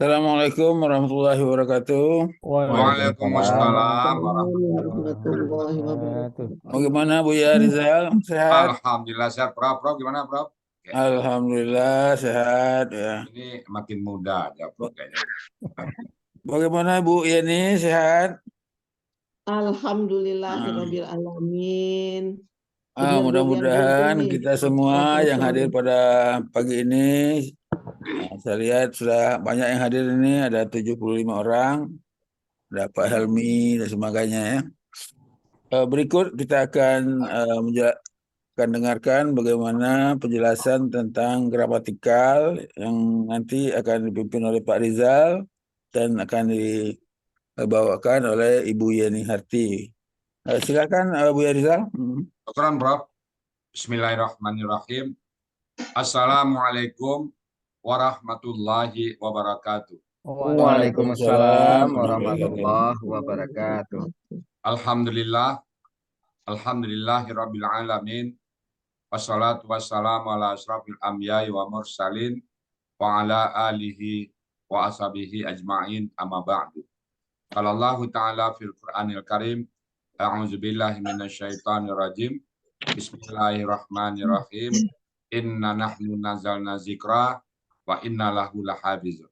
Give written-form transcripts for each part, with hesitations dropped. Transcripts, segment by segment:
Assalamualaikum warahmatullahi wabarakatuh. Waalaikumsalam Waalaikumsalam warahmatullahi warahmatullahi wabarakatuh. wabarakatuh. Bagaimana Bu ya Rizal? Sehat? Alhamdulillah sehat, Prof. Gimana, Prof? Oke. Alhamdulillah sehat ya. Ini makin muda aja, Prof, kayaknya. Bagaimana Bu Yeni sehat? Alhamdulillahirabbil alamin. Mudah-mudahan nih. kita semua yang hadir pada pagi ini, saya lihat sudah banyak yang hadir ini, ada 75 orang, ada Pak Helmi dan sebagainya ya. Berikut kita akan dengarkan bagaimana penjelasan tentang gramatikal yang nanti akan dipimpin oleh Pak Rizal dan akan dibawakan oleh Ibu Yeni Harti. Silakan Bu Rizal. Syukran, Prof. Bismillahirrahmanirrahim. Assalamualaikum warahmatullahi wabarakatuh. Waalaikumsalam warahmatullahi wabarakatuh. Alhamdulillahirabbil alamin. Wassalatu wassalamu ala asrafil anbiya'i wa mursalin wa ala alihi wa ashabihi ajma'in amma ba'du. Qala Allah Ta'ala fil Qur'anil Karim, a'udzu billahi minasyaitonir rajim. Bismillahirrahmanirrahim. Inna nahnu nazzalna dzikra wa inna lahu lahafizun.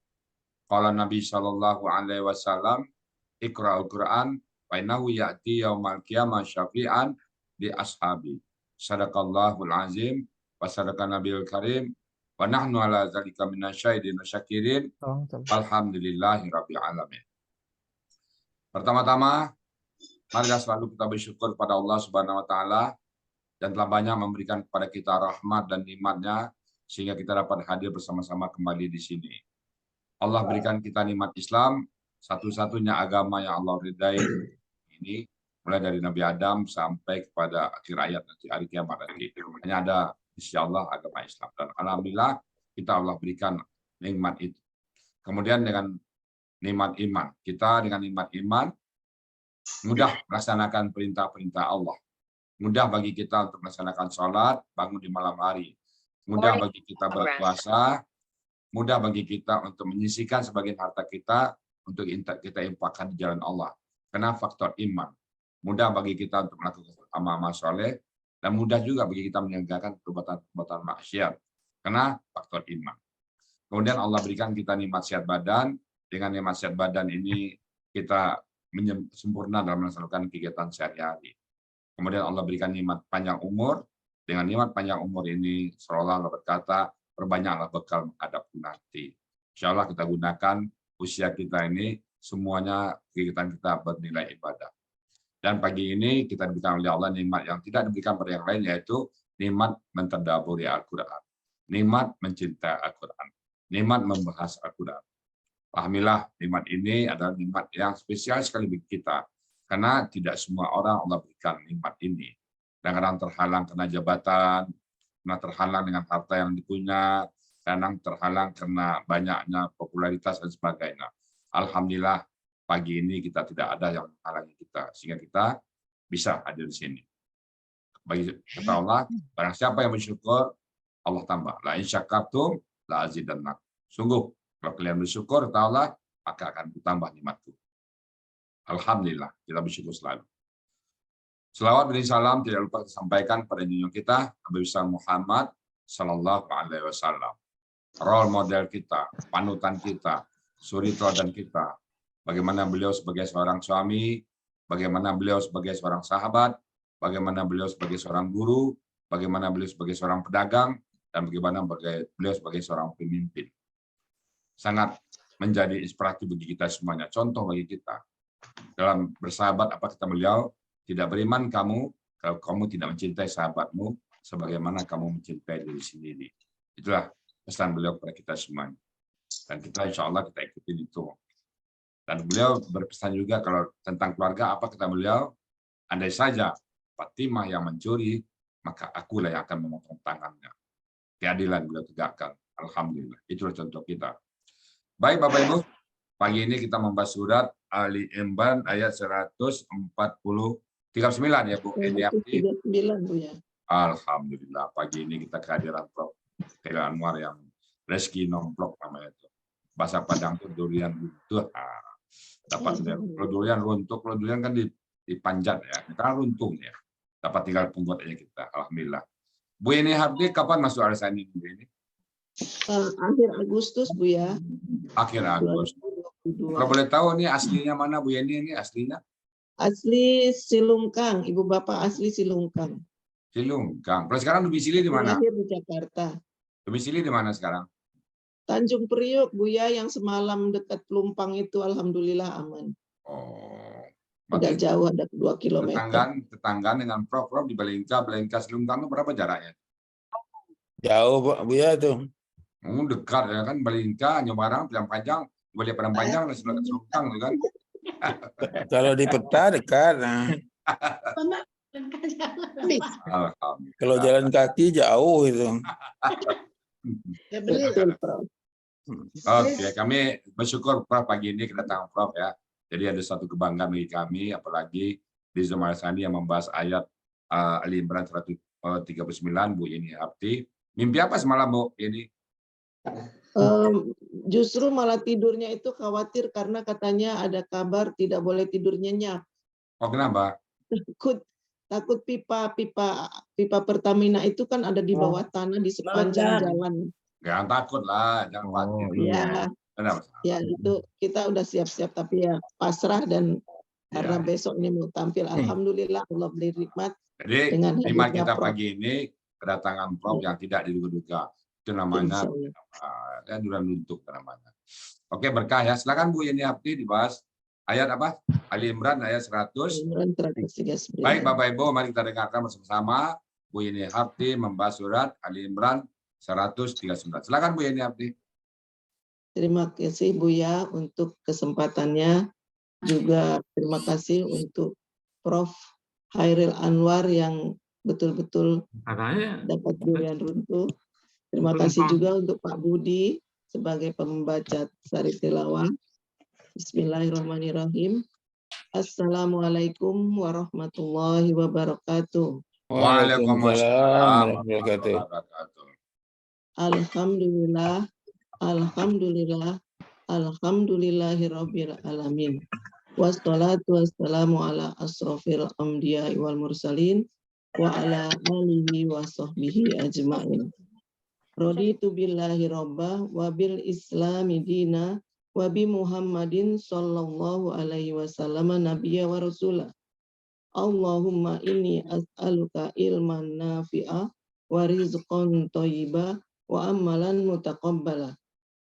Qala Nabi sallallahu alaihi wasallam, Iqra'ul Qur'an wa innahu ya'ti yaumal qiyamah syafi'an li ashabi. Sadaqallahul azim wa sadaqa nabiyul karim wa nahnu ala zalika minasyahidin wa syakirin. Alhamdulillahi rabbil alamin. Pertama-tama, marilah selalu kita bersyukur pada Allah Subhanahu wa taala dan telah banyak memberikan kepada kita rahmat dan nikmat-Nya sehingga kita dapat hadir bersama-sama kembali di sini. Allah berikan kita nikmat Islam, satu-satunya agama yang Allah ridai ini, mulai dari Nabi Adam sampai kepada akhir ayat nanti hari kiamat nanti. Hanya ada insyaallah agama Islam, dan alhamdulillah kita Allah berikan nikmat itu. Kemudian dengan nikmat iman, kita dengan nikmat iman mudah melaksanakan perintah-perintah Allah. Mudah bagi kita untuk melaksanakan sholat, bangun di malam hari. Mudah bagi kita berpuasa, mudah bagi kita untuk menyisihkan sebagian harta kita untuk kita infakkan di jalan Allah. Karena faktor iman. Mudah bagi kita untuk melakukan amal-amal soleh, dan mudah juga bagi kita meninggalkan perbuatan maksiat. Karena faktor iman. Kemudian Allah berikan kita nikmat sehat badan. Dengan nikmat sehat badan ini kita sempurna dalam melaksanakan kegiatan sehari-hari. Kemudian Allah berikan nikmat panjang umur. Dengan nikmat panjang umur ini, seolah Allah berkata, perbanyaklah bekal menghadap nanti. Insya Allah kita gunakan usia kita ini, semuanya kegiatan kita bernilai ibadah. Dan pagi ini kita diberikan oleh Allah nikmat yang tidak diberikan pada yang lain, yaitu nikmat mentadaburi Al-Quran. Nikmat mencintai Al-Quran. Nikmat membahas Al-Quran. Pahamilah, nikmat ini adalah nikmat yang spesial sekali bagi kita. Karena tidak semua orang Allah berikan nikmat ini. Kadang-kadang terhalang karena jabatan, karena terhalang dengan harta yang dipunya, kadang terhalang karena banyaknya popularitas dan sebagainya. Alhamdulillah, pagi ini kita tidak ada yang menghalangi kita, sehingga kita bisa hadir di sini. Bagi kata Allah, barang siapa yang bersyukur, Allah tambah. La in syakartum la azidannakum. Sungguh, kalau kalian bersyukur, kata Allah, maka akan ditambah nikmatku. Alhamdulillah, kita bersyukur selalu. Selawat dan salam tidak lupa disampaikan pada junjungan kita Nabi besar Muhammad Sallallahu Alaihi Wasallam. Role model kita, panutan kita, suri teladan kita. Bagaimana beliau sebagai seorang suami, bagaimana beliau sebagai seorang sahabat, bagaimana beliau sebagai seorang guru, bagaimana beliau sebagai seorang pedagang, dan bagaimana beliau sebagai seorang pemimpin. Sangat menjadi inspiratif bagi kita semuanya, contoh bagi kita. Dalam bersahabat apa kata beliau, tidak beriman kamu kalau kamu tidak mencintai sahabatmu sebagaimana kamu mencintai diri sendiri. Itulah pesan beliau kepada kita semuanya. Dan kita insya Allah kita ikutin itu. Dan beliau berpesan juga kalau tentang keluarga, apa kata beliau, andai saja Fatimah yang mencuri, maka akulah yang akan memotong tangannya. Keadilan beliau tegakkan. Alhamdulillah. Itulah contoh kita. Baik Bapak Ibu, pagi ini kita membahas surat Ali Imran ayat 139 ya Bu. 39 Bu ya. Alhamdulillah pagi ini kita kehadiran Prof. Khairil Anwar yang Reski Nomplok namanya itu. bahasa Padang itu durian runtuh. Dapat kalau durian runtuh, kalau durian kan dipanjat ya, kita runtuh ya. Dapat tinggal punggut aja kita, alhamdulillah. Bu Yeni Hardi kapan masuk Al-Hasani Bu Yeni? Akhir Agustus Bu ya. Akhir Agustus. 2022. Kalau boleh tahu nih aslinya mana Bu Yeni ini aslinya? Asli Silungkang, ibu bapak asli Silungkang. Silungkang. Kalau sekarang domisili di mana? Lahir di Jakarta. Domisili di mana sekarang? Tanjung Priok Bu ya, yang semalam dekat Pelumpang itu alhamdulillah aman. Oh, Agak berarti jauh, ada 2 kilometer. tetanggaan dengan Prof di Balingka Silungkang itu berapa jaraknya? Jauh Pak Buya tuh. Dekat ya kan, Balingka, Nyemarang, Padang Panjang, balik Padang Panjang, Silungkang tuh kan. Kalau di peta dekat. Nah. Alhamdulillah. Kalau jalan kaki jauh itu. Betul, Prof. Oke, kami bersyukur Prof pagi ini kedatangan Prof ya. Jadi ada satu kebanggaan bagi kami, apalagi di Zoom Al-Hasani yang membahas ayat Ali Imran 139, Bu Yeni Harti. Mimpi apa semalam Bu Yeni? Justru malah tidurnya itu khawatir karena katanya ada kabar tidak boleh tidur nyenyak. Oh kenapa? Takut pipa Pertamina itu kan ada di bawah tanah di sepanjang jalan. Jangan takut lah, jangan khawatir. Ya itu kita udah siap-siap, tapi ya pasrah, dan karena besok ini mau tampil, alhamdulillah Allah beri nikmat. Jadi dengan tema hadirnya kita Prof. pagi ini kedatangan Prof yang tidak diduga-duga. Itu namanya durian runtuh namanya. Oke, berkah ya. Silakan Bu Yeni Harti dibahas ayat apa? Ali Imran ayat 100. Imran 139. Baik Bapak Ibu, mari kita dengarkan bersama-sama Bu Yeni Harti membahas surat Ali Imran 139. Silakan Bu Yeni Harti. Terima kasih Buya untuk kesempatannya. Juga terima kasih untuk Prof. Hairil Anwar yang betul-betul dapat durian runtuh. Terima kasih juga untuk Pak Budi sebagai pembaca sari tilawah. Bismillahirrahmanirrahim. Assalamualaikum warahmatullahi wabarakatuh. Waalaikumsalam warahmatullahi wabarakatuh. Alhamdulillah, alhamdulillah, alhamdulillahirabbil alamin. Wassalatu wassalamu ala asrofil anbiya'i wal mursalin wa ala alihi wa sahbihi ajma'in. Raditu billahi robba wa bil islami dina wa bi Muhammadin sallallahu alaihi wasallam nabiyya wa rasulah. Allahumma inni as'aluka ilman nafi'a wa rizqan thayyiba wa amalan mutaqabbala.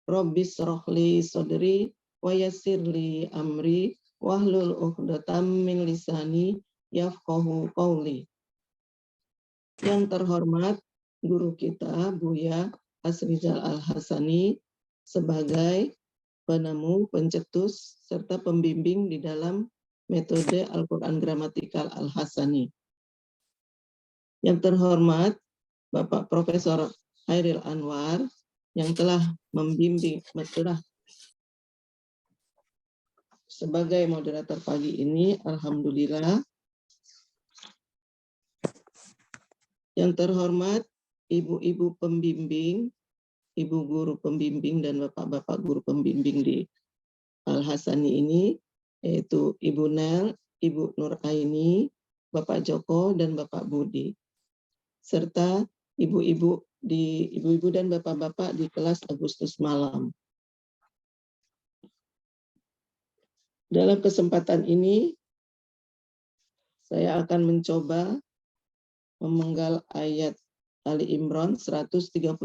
Rabbis shrahli sadri wa yassirli amri wahlul 'uqdatam min lisani yafqahu qawli. Yang terhormat guru kita Buya Asrizal Al-Hasani sebagai penemu, pencetus, serta pembimbing di dalam metode Al-Quran Gramatikal Al-Hasani. Yang terhormat Bapak Profesor Hairil Anwar yang telah membimbing sebagai moderator pagi ini, alhamdulillah. Yang terhormat ibu-ibu pembimbing, ibu guru pembimbing dan bapak-bapak guru pembimbing di Al-Hasani ini, yaitu Ibu Nel, Ibu Nur Aini, Bapak Joko dan Bapak Budi, serta ibu-ibu dan bapak-bapak di kelas Agustus malam. Dalam kesempatan ini, saya akan mencoba memenggal ayat Ali Imran 139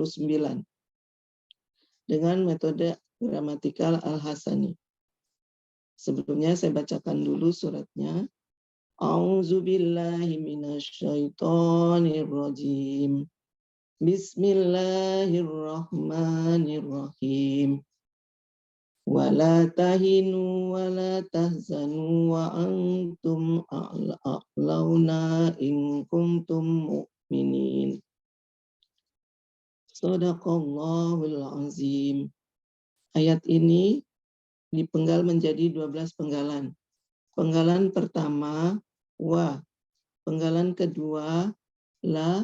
dengan metode gramatikal Al-Hasani. Sebelumnya saya bacakan dulu suratnya. A'udzubillahi minasyaitonirrajim. Bismillahirrahmanirrahim. Wala tahinu wala tahzanu wa antum a'launa in kuntum mu'minin. Shadaqallahul azim. Ayat ini dipenggal menjadi 12 penggalan. Penggalan pertama wa, penggalan kedua la,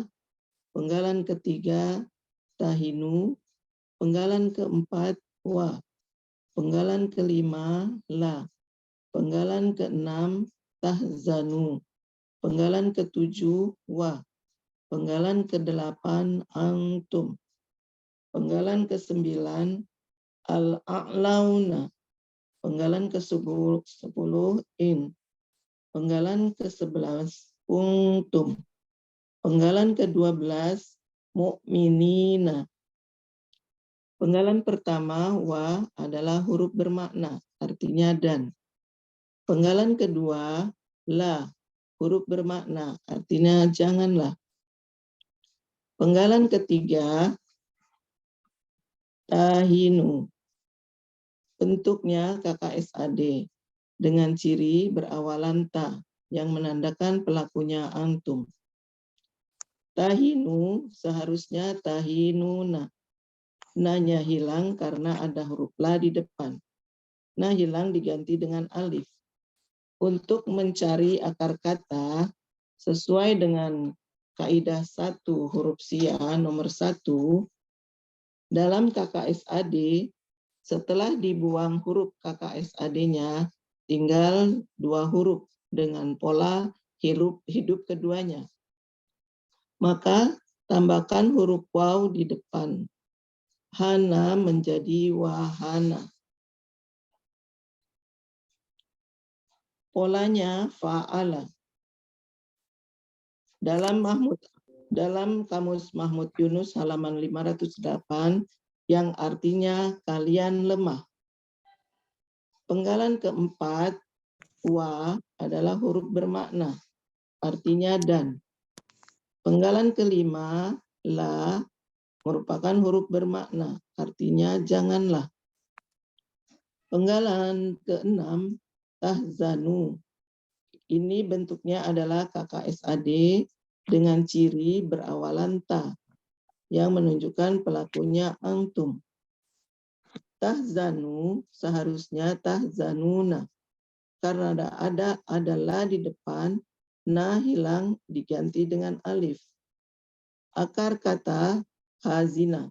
penggalan ketiga tahinu, penggalan keempat wa, Penggalan kelima, la. Penggalan keenam, tahzanu. Penggalan ketujuh, wa. Penggalan kedelapan, antum. Penggalan ke-9, al-a'launa. Penggalan ke-10, in. Penggalan ke-11, kuntum. Penggalan ke-12, mu'minina. Penggalan pertama, wa, adalah huruf bermakna, artinya dan. Penggalan kedua, la, huruf bermakna, artinya janganlah. Penggalan ketiga, tahinu. Bentuknya KKSAD dengan ciri berawalan ta yang menandakan pelakunya antum. Tahinu seharusnya tahinuna. Na-nya hilang karena ada huruf la di depan. Na hilang diganti dengan alif. Untuk mencari akar kata sesuai dengan kaidah 1 huruf sia nomor 1 dalam KKSAD, setelah dibuang huruf KKSAD-nya tinggal 2 huruf dengan pola hidup keduanya. Maka tambahkan huruf waw di depan. Hana menjadi wahana. Polanya fa'ala. Dalam Kamus Mahmud Yunus halaman 508 yang artinya kalian lemah. Penggalan keempat, wa, adalah huruf bermakna, artinya dan. Penggalan kelima, la, merupakan huruf bermakna, artinya janganlah. Penggalan keenam, tahzanu. Ini bentuknya adalah KKSAD dengan ciri berawalan ta yang menunjukkan pelakunya antum. Tahzanu seharusnya tahzanuna. Karena adalah di depan, na hilang diganti dengan alif. Akar kata hazina.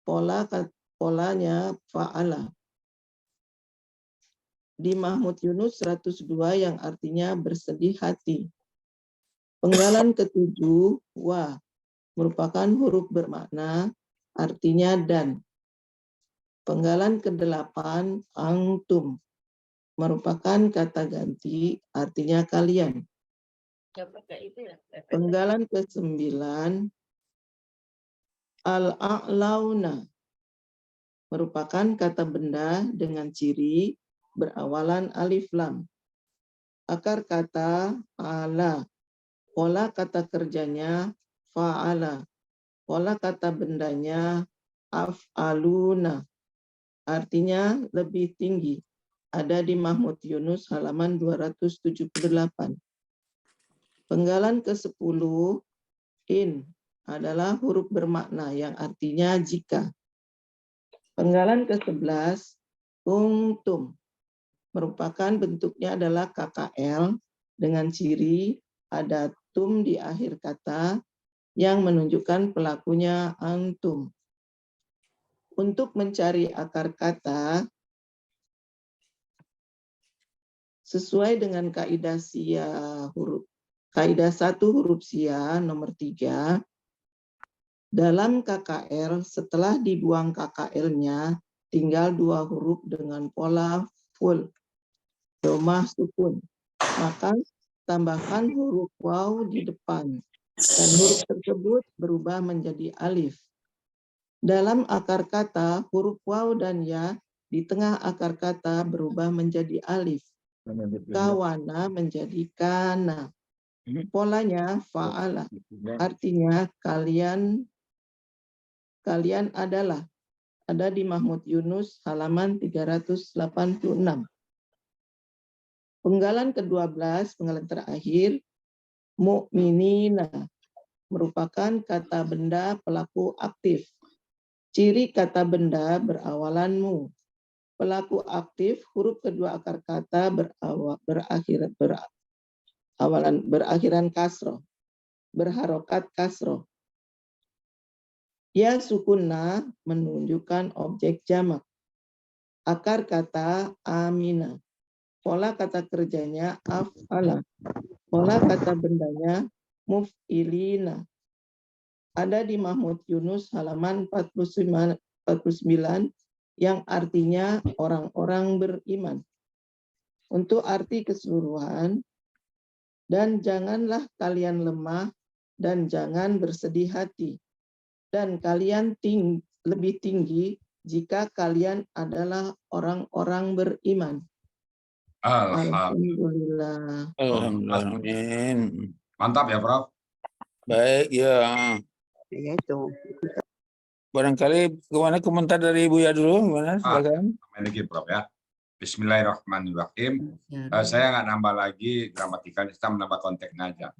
Polanya fa'ala. Di Mahmud Yunus 102 yang artinya bersedih hati. Penggalan ketujuh, wa, merupakan huruf bermakna, artinya dan. Penggalan ke-8, antum, merupakan kata ganti, artinya kalian. Penggalan ke-9, al-a'launa, merupakan kata benda dengan ciri berawalan alif lam. Akar kata ala. Pola kata kerjanya fa'ala. Pola kata bendanya af'aluna. Artinya lebih tinggi. Ada di Mahmud Yunus halaman 278. Penggalan ke-10, in, adalah huruf bermakna yang artinya jika. Penggalan ke-11, kuntum, merupakan bentuknya adalah KKL dengan ciri ada tum di akhir kata yang menunjukkan pelakunya antum. Untuk mencari akar kata sesuai dengan kaidah kaidah 1 huruf sia nomor 3, dalam KKL setelah dibuang KKL-nya tinggal 2 huruf dengan pola full domah sukun. Maka tambahkan huruf waw di depan dan huruf tersebut berubah menjadi alif. Dalam akar kata, huruf waw dan ya di tengah akar kata berubah menjadi alif. Kawana menjadi kana. Polanya fa'ala. Artinya kalian adalah. Ada di Mahmud Yunus halaman 386. Penggalan ke-12, penggalan terakhir, mu'minina, merupakan kata benda pelaku aktif. Ciri kata benda berawalan mu. Pelaku aktif, huruf kedua akar kata berakhiran kasroh, berharokat kasroh. Ya sukunna menunjukkan objek jamak. Akar kata amina. Pola kata kerjanya af'ala. Pola kata bendanya muf'ilina. Ada di Mahmud Yunus halaman 49 yang artinya orang-orang beriman. Untuk arti keseluruhan, dan janganlah kalian lemah dan jangan bersedih hati. Dan kalian lebih tinggi jika kalian adalah orang-orang beriman. Alhamdulillah. Alhamdulillah. Alhamdulillah. Amin. Mantap ya, Prof. Baik, ya. Ya itu. Barangkali kemana komentar dari Buya dulu, gimana? Silakan. Main lagi, Prof ya. Bismillahirrahmanirrahim. Saya nggak nambah lagi gramatikal, kita menambah konteksnya aja.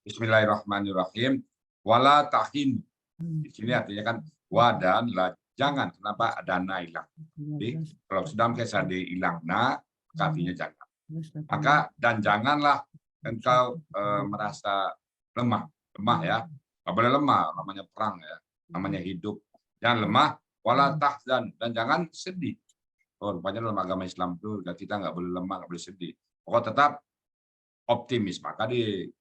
Bismillahirrahmanirrahim. Wala tahin. Di sini artinya kan wa dan la. Jangan. Kenapa ada na hilang? Jadi kalau sudah kesan di hilang na, artinya jangan. Maka dan janganlah engkau merasa lemah. Lemah ya. Nggak boleh lemah. Namanya perang ya. Namanya hidup. Jangan lemah. Wala tahzan. Dan jangan sedih. Oh, rupanya dalam agama Islam itu kita nggak boleh lemah, nggak boleh sedih. Pokoknya tetap optimis. Maka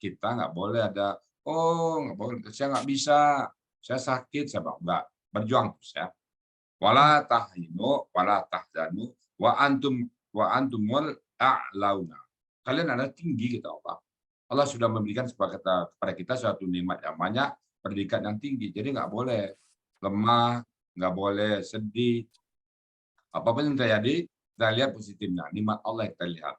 kita nggak boleh ada, oh nggak boleh, saya nggak bisa, saya sakit, saya nggak berjuang terus ya. Wala tahinu, wala tahzanu, wa antumul a'launa. Kalian ada tinggi kita Allah. Allah sudah memberikan kepada kita suatu nikmat yang banyak, pendidikan yang tinggi. Jadi nggak boleh lemah, nggak boleh sedih. Apapun yang terjadi, kita lihat positifnya. Nikmat Allah yang kita lihat.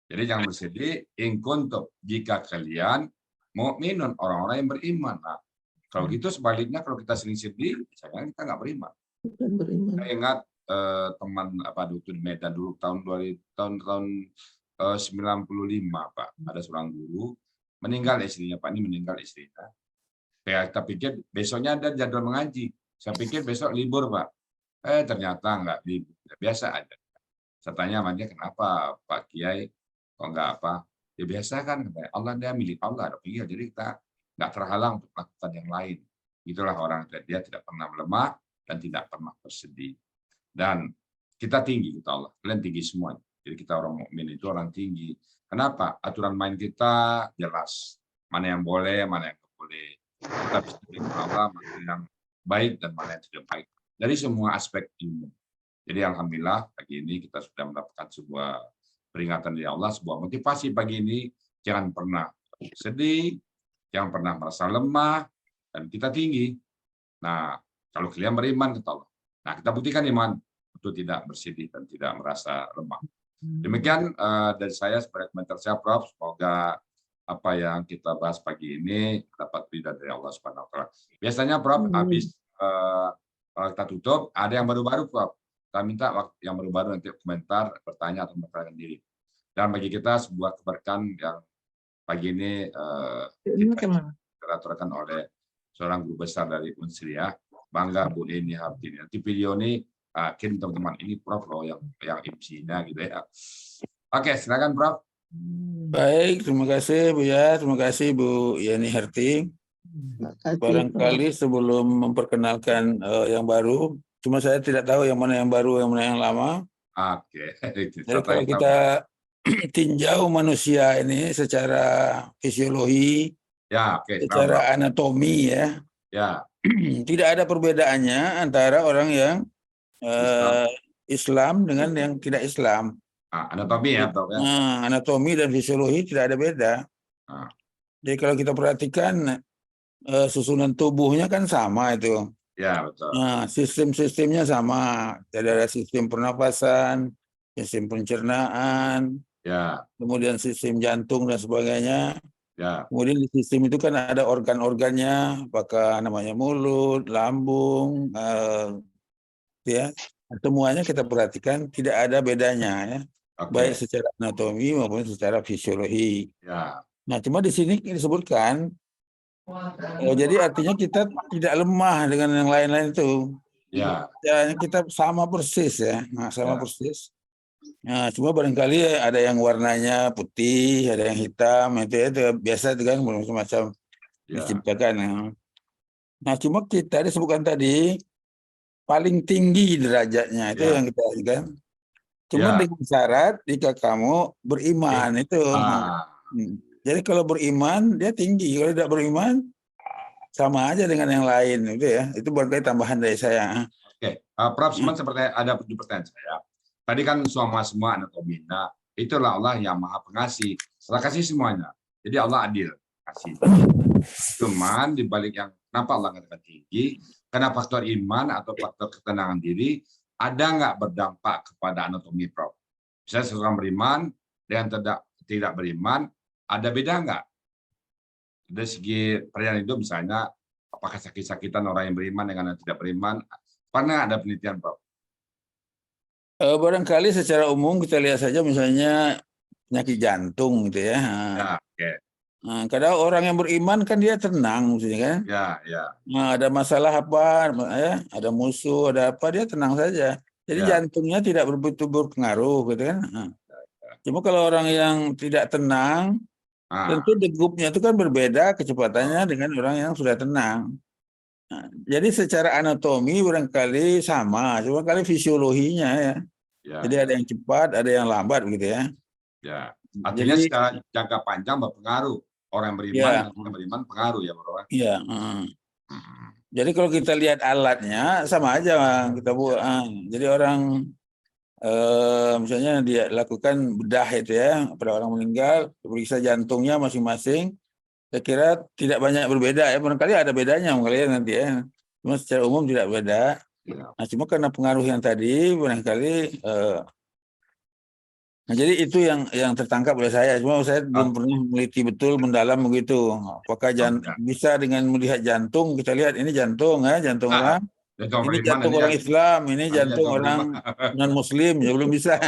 Jadi jangan bersedih. In kuntum, jika kalian mukminun, orang-orang yang beriman. Nah, kalau gitu sebaliknya, kalau kita sering sedih, misalnya kita nggak beriman. Saya ingat teman dokter di Medan dulu tahun 95 Pak, ada seorang guru meninggal istrinya Pak, ini meninggal istrinya. Kita pikir besoknya ada jadwal mengaji. Saya pikir besok libur Pak. Ternyata nggak biasa aja. Saya tanya sama dia, kenapa Pak Kiai kok nggak apa? Ya biasa kan, Allah dia milik Allah, jadi kita nggak terhalang untuk melakukan yang lain. Itulah orang dia tidak pernah melemah dan tidak pernah bersedih. Dan kita tinggi kita Allah, kalian tinggi semuanya. Jadi kita orang mukmin itu orang tinggi. Kenapa? Aturan main kita jelas. Mana yang boleh, mana yang tidak boleh. Kita bisa dengan Allah, mana yang baik dan mana yang tidak baik. Dari semua aspek ilmu. Jadi alhamdulillah pagi ini kita sudah mendapatkan sebuah peringatan dari Allah, sebuah motivasi pagi ini. Jangan pernah sedih, jangan pernah merasa lemah, dan kita tinggi. Nah, kalau kalian beriman kata Allah. Nah, kita buktikan iman untuk tidak bersedih dan tidak merasa lemah. Demikian dari saya sebagai komentar saya, Prof. Semoga apa yang kita bahas pagi ini dapat ridha dari Allah Subhanahu wa taala. Biasanya Prof habis kita tutup, ada yang baru-baru Prof. Kita minta waktu yang baru-baru nanti komentar, bertanya atau mempertanyakan diri. Dan bagi kita sebuah keberkahan yang pagi ini kita aturkan oleh seorang guru besar dari Unsriah, bangga Bu Eni Hartini. Nanti video ini kirim teman-teman, ini Prof loh yang MC-nya gitu ya. Oke, silakan Prof. Baik, terima kasih Bu ya, terima kasih Bu Yeni Harti. Barangkali sebelum memperkenalkan yang baru, cuma saya tidak tahu yang mana yang baru, yang mana yang lama. Oke. Jadi kalau kita tinjau manusia ini secara fisiologi, ya, secara anatomi ya, tidak ada perbedaannya antara orang yang Islam dengan yang tidak Islam. Anatomi ya, Prof. Nah, anatomi dan fisiologi tidak ada beda. Jadi kalau kita perhatikan susunan tubuhnya kan sama itu. Ya, betul. Nah, sistem-sistemnya sama. Jadi ada sistem pernapasan, sistem pencernaan, kemudian sistem jantung dan sebagainya. Kemudian di sistem itu kan ada organ-organnya, apakah namanya mulut, lambung, ya. Semuanya kita perhatikan tidak ada bedanya ya. Baik secara anatomi maupun secara fisiologi. Nah, cuma di sini disebutkan, jadi artinya kita tidak lemah dengan yang lain-lain itu. Ya, kita sama persis ya, sama persis. Nah, cuma barangkali ada yang warnanya putih, ada yang hitam, itu biasa itu kan macam-macam diciptakan. Nah, cuma kita disebutkan tadi paling tinggi derajatnya itu yang kita kan. Cuma Ya. dengan syarat jika kamu beriman itu. Ah, Jadi kalau beriman dia tinggi, kalau tidak beriman sama aja dengan yang lain itu ya. Itu barangkali tambahan dari saya. Oke, Prof. Cuman seperti ada pertanyaan saya. Tadi kan semua anatomina. Itulah Allah yang maha pengasih. Setelah kasih semuanya. Jadi Allah adil kasih. Cuman di balik yang kenapa Allah katakan tinggi, karena faktor iman atau faktor ketenangan diri ada nggak berdampak kepada anatomi, Prof? Misalnya seseorang beriman dan tidak beriman, ada beda nggak? Dari segi perjalanan hidup misalnya, apakah sakit-sakitan orang yang beriman dengan yang tidak beriman? Pernah ada penelitian, Prof? Barangkali secara umum kita lihat saja misalnya penyakit jantung gitu ya. Ya, oke. Kadang orang yang beriman kan dia tenang maksudnya kan. Ya, ya. Nah, ada masalah apa ya, ada musuh, ada apa dia tenang saja. Jadi Ya. jantungnya tidak begitu berpengaruh gitu kan. Cuma kalau orang yang tidak tenang, tentu degupnya itu kan berbeda kecepatannya dengan orang yang sudah tenang. Jadi secara anatomi barangkali sama, cuma kali fisiologinya ya. Ya, Jadi ada yang cepat, ada yang lambat begitu ya. ya. Artinya Jadi secara jangka panjang berpengaruh. Orang yang beriman ya, dan tidak beriman pengaruh ya, Bro. iya. Jadi kalau kita lihat alatnya sama aja kita buat. Jadi orang misalnya dia lakukan bedah itu ya pada orang meninggal, periksa jantungnya masing-masing. Saya kira tidak banyak berbeda ya. Barangkali ada bedanya kalian nanti ya. Cuma secara umum tidak beda. Ya. Nah, cuma karena pengaruh yang tadi barangkali nah jadi itu yang tertangkap oleh saya. Cuma saya belum pernah meneliti betul mendalam begitu. Apakah bisa dengan melihat jantung, kita lihat ini jantung ya, jantung orang. Ini jantung orang Islam, ini jantung orang non-Muslim, ya belum bisa.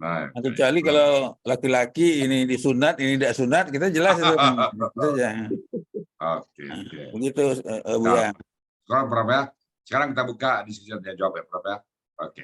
Nah, kecuali kalau laki-laki ini disunat, ini tidak sunat, kita jelas itu. Saja. Oke. Begitu, Bu ya. Sekarang, Prof ya. Sekarang kita buka diskusi dan jawab ya, Prof ya. Oke.